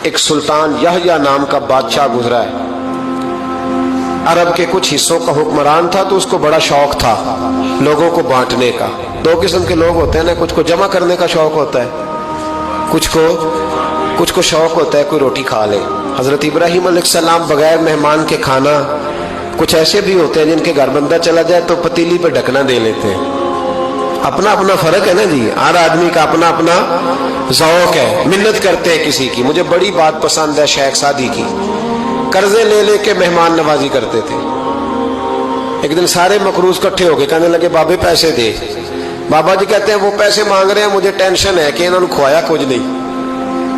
ایک سلطان یحییٰ نام کا بادشاہ گزرا ہے، عرب کے کچھ حصوں کا حکمران تھا، تو اس کو بڑا شوق تھا لوگوں کو بانٹنے کا۔ دو قسم کے لوگ ہوتے ہیں نا، کچھ کو جمع کرنے کا شوق ہوتا ہے، کچھ کو شوق ہوتا ہے کوئی روٹی کھا لے۔ حضرت ابراہیم علیہ السلام بغیر مہمان کے کھانا، کچھ ایسے بھی ہوتے ہیں جن کے گھر بندہ چلا جائے تو پتیلی پہ ڈھکنا دے لیتے ہیں۔ اپنا اپنا فرق ہے نا جی، ہر آدمی کا اپنا اپنا ذوق ہے، منت کرتے ہیں کسی کی۔ مجھے بڑی بات پسند ہے شیخ سعدی کی، قرضے لے لے کے مہمان نوازی کرتے تھے۔ ایک دن سارے مقروض کٹھے ہو کے کہنے لگے بابے پیسے دے۔ بابا جی کہتے ہیں وہ پیسے مانگ رہے ہیں، مجھے ٹینشن ہے کہ انہوں نے کھوایا کچھ نہیں،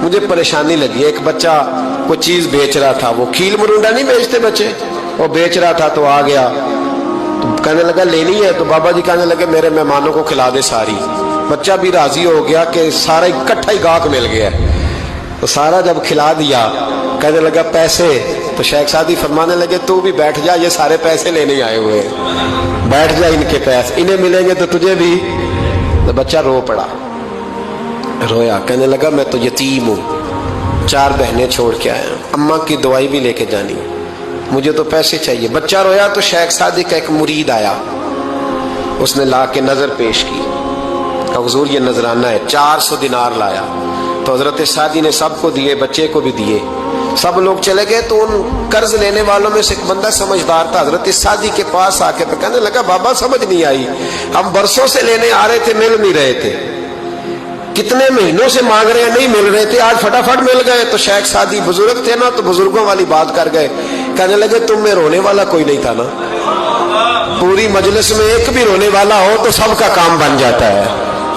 مجھے پریشانی لگی۔ ایک بچہ کوئی چیز بیچ رہا تھا، وہ کھیل مرونڈا نہیں بیچتے بچے، وہ بیچ رہا تھا تو آ گیا، تو کہنے لگا لینی ہے، تو بابا جی کہنے لگے میرے مہمانوں کو کھلا دے ساری۔ بچہ بھی راضی ہو گیا کہ سارا اکٹھا ہی گاہک مل گیا، تو سارا جب کھلا دیا کہنے لگا پیسے، تو شیخ سعدی فرمانے لگے تو بھی بیٹھ جا، یہ سارے پیسے لینے آئے ہوئے ہیں، بیٹھ جا، ان کے پیسے انہیں ملیں گے تو تجھے بھی۔ تو بچہ رو پڑا، رویا، کہنے لگا میں تو یتیم ہوں، 4 بہنیں چھوڑ کے آیا ہوں، اماں کی دوائی بھی لے کے جانی، مجھے تو پیسے چاہیے۔ بچہ رویا تو شیخ سعدی کا ایک مرید آیا، اس نے لا کے نظر پیش کی کہ حضور یہ نذرانہ ہے، 400 دینار لایا۔ تو حضرت سعدی نے سب کو دیے، بچے کو بھی دیے، سب لوگ چلے گئے۔ تو ان قرض لینے والوں میں سے ایک بندہ سمجھدار تھا، حضرت سعدی کے پاس آ کے کہنے لگا بابا سمجھ نہیں آئی، ہم برسوں سے لینے آ رہے تھے، مل نہیں رہے تھے، کتنے مہینوں سے مانگ رہے ہیں نہیں مل رہے تھے، آج فٹافٹ مل گئے۔ تو شیخ سعدی بزرگ تھے نا، تو بزرگوں والی بات کر گئے، کہنے لگے تم میں رونے والا کوئی نہیں تھا نا، پوری مجلس میں ایک بھی رونے والا ہو تو سب کا کام بن جاتا ہے۔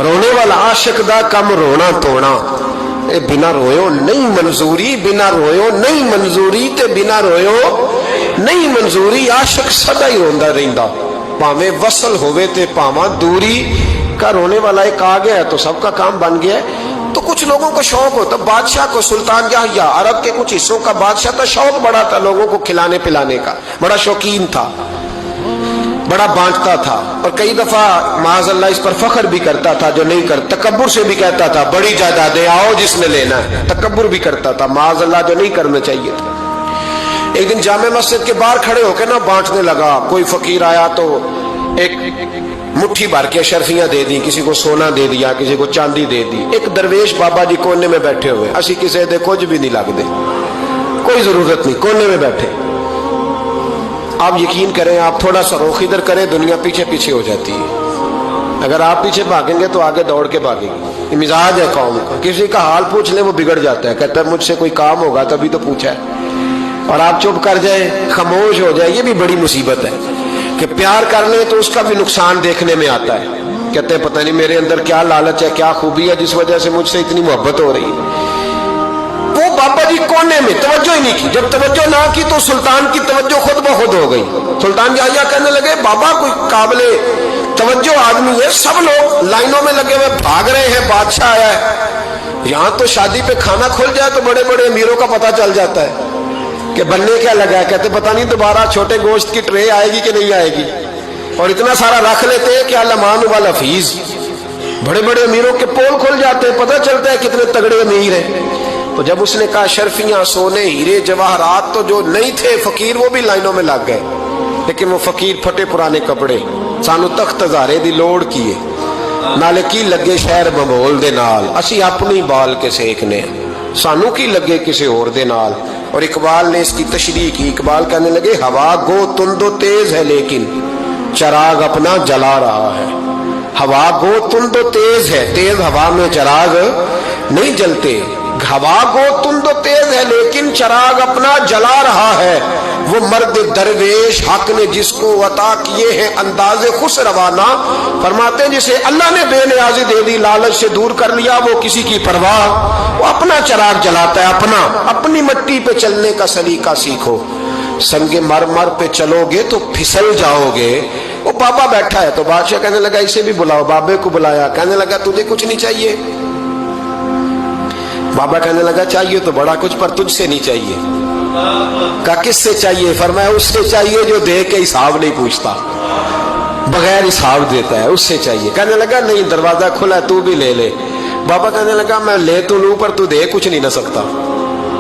رونے والا عاشق دا کم رونا توڑا، اے بنا رویو نہیں منظوری، بنا رویو نہیں منظوری تے بنا رویو نہیں منظوری، عاشق سدا ہی روندا رہندا، پاویں وصل ہوئے تے پاواں دوری کا۔ رونے والا ایک آ گیا تو سب کا کام بن گیا۔ تو کچھ لوگوں کو شوق ہوتا، بادشاہ کو، سلطان یحییٰ عرب کے کچھ حصوں کا بادشاہ تھا، شوق بڑا تھا لوگوں کو کھلانے پلانے کا، بڑا شوقین تھا، بڑا بانٹتا تھا، اور کئی دفعہ معاذ اللہ اس پر فخر بھی کرتا تھا جو نہیں کرتا، تکبر سے بھی کہتا تھا بڑی جائیدادیں آؤ جس نے لینا ہے، تکبر بھی کرتا تھا معاذ اللہ جو نہیں کرنا چاہیے تھا۔ ایک دن جامع مسجد کے باہر کھڑے ہو کے نا بانٹنے لگا، کوئی فقیر آیا تو ایک مٹھی بھر کے اشرفیاں دے دی، کسی کو سونا دے دیا، کسی کو چاندی دے دی۔ ایک درویش بابا جی کونے میں بیٹھے ہوئے، اسی کسی دے کچھ بھی نہیں لگ دے، کوئی ضرورت نہیں، کونے میں بیٹھے۔ آپ یقین کریں، آپ تھوڑا سا رخ ادھر کریں، دنیا پیچھے پیچھے ہو جاتی ہے۔ اگر آپ پیچھے بھاگیں گے تو آگے دوڑ کے بھاگے گی، یہ مزاج ہے قوم کا۔ کسی کا حال پوچھ لیں وہ بگڑ جاتا ہے، کہتا ہے مجھ سے کوئی کام ہوگا تبھی تو پوچھا ہے، اور آپ چپ کر جائیں، خاموش ہو جائیں، یہ بھی بڑی مصیبت ہے کہ پیار کر لیں تو اس کا بھی نقصان دیکھنے میں آتا ہے۔ کہتے ہیں پتہ نہیں میرے اندر کیا لالچ ہے، کیا خوبی ہے جس وجہ سے مجھ سے اتنی محبت ہو رہی ہے۔ وہ بابا جی کونے میں توجہ ہی نہیں کی، جب توجہ نہ کی تو سلطان کی توجہ خود بخود ہو گئی۔ سلطان یحییٰ کہنے لگے بابا کوئی قابل توجہ آدمی ہے، سب لوگ لائنوں میں لگے ہوئے بھاگ رہے ہیں، بادشاہ آیا ہے، یہاں تو شادی پہ کھانا کھل جائے تو بڑے بڑے امیروں کا پتہ چل جاتا ہے کہ بننے کیا لگا ہے۔ کہتے پتہ نہیں دوبارہ چھوٹے گوشت کی ٹرے آئے گی کہ نہیں آئے گی، اور اتنا سارا رکھ لیتے ہیں کہ المان والحفیظ، بڑے بڑے امیروں کے پول کھل جاتے ہیں، پتہ چلتا ہے کتنے تگڑے امیر ہیں۔ تو جب اس نے کہا شرفیاں، سونے، ہیرے، جواہرات، تو جو نہیں تھے فقیر وہ بھی لائنوں میں لگ گئے، لیکن وہ فقیر پھٹے پرانے کپڑے، سانو تخت ہزارے دی لوڑ کیے، نالے کی لگے شہر بمول دے نال، اسی اپنی بال کے سیکنے، سانو کی لگے کسی اور دے نال۔ اور اقبال نے اس کی تشریح کی، اقبال کہنے لگے ہوا گو تند و تیز ہے لیکن چراغ اپنا جلا رہا ہے۔ ہوا گو تند و تیز ہے، تیز ہوا میں چراغ نہیں جلتے، ہوا گو تند و تیز ہے لیکن چراغ اپنا جلا رہا ہے۔ وہ مرد درویش حق نے جس کو عطا کیے ہیں انداز خسروانہ، فرماتے ہیں جسے اللہ نے بے نیازی دے دی، لالچ سے دور کر لیا، وہ کسی کی پرواہ، وہ اپنا چراغ جلاتا ہے، اپنی مٹی پہ چلنے کا سلیقہ سیکھو، سنگ مرمر پہ چلو گے تو پھسل جاؤ گے۔ وہ بابا بیٹھا ہے تو بادشاہ کہنے لگا اسے بھی بلاؤ، بابے کو بلایا، کہنے لگا تجھے کچھ نہیں چاہیے؟ بابا کہنے لگا چاہیے تو بڑا کچھ، پر تجھ سے نہیں چاہیے۔ کہا کس سے چاہیے؟ فرمایا اس سے چاہیے جو دے کے حساب نہیں پوچھتا، بغیر حساب دیتا ہے، اس سے چاہیے۔ کہنے لگا نہیں دروازہ کھلا ہے تو بھی لے لے۔ بابا کہنے لگا میں لے تو لوں پر تو دے کچھ نہیں نہ سکتا،